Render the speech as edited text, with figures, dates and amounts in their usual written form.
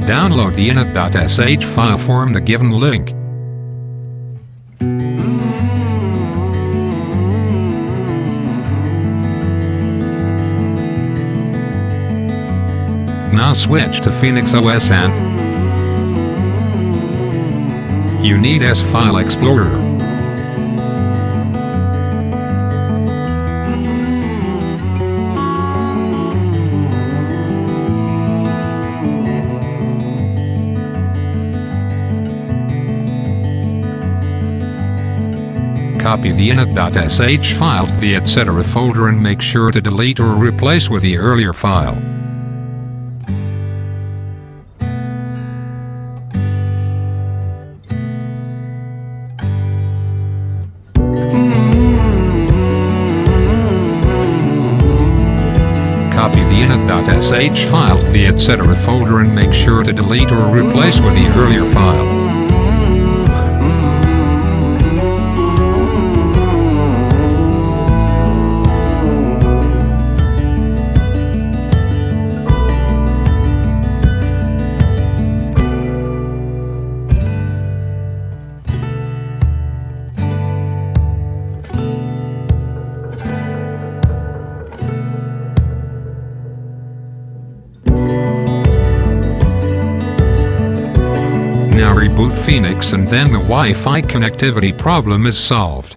Download the init.sh file from the given link. Now switch to PhoenixOs and you need S-File Explorer. Copy the init.sh file to the etc. folder and make sure to delete or replace with the earlier file. Copy the init.sh file to the etc. folder and make sure to delete or replace with the earlier file. Now reboot Phoenix and then the Wi-Fi connectivity problem is solved.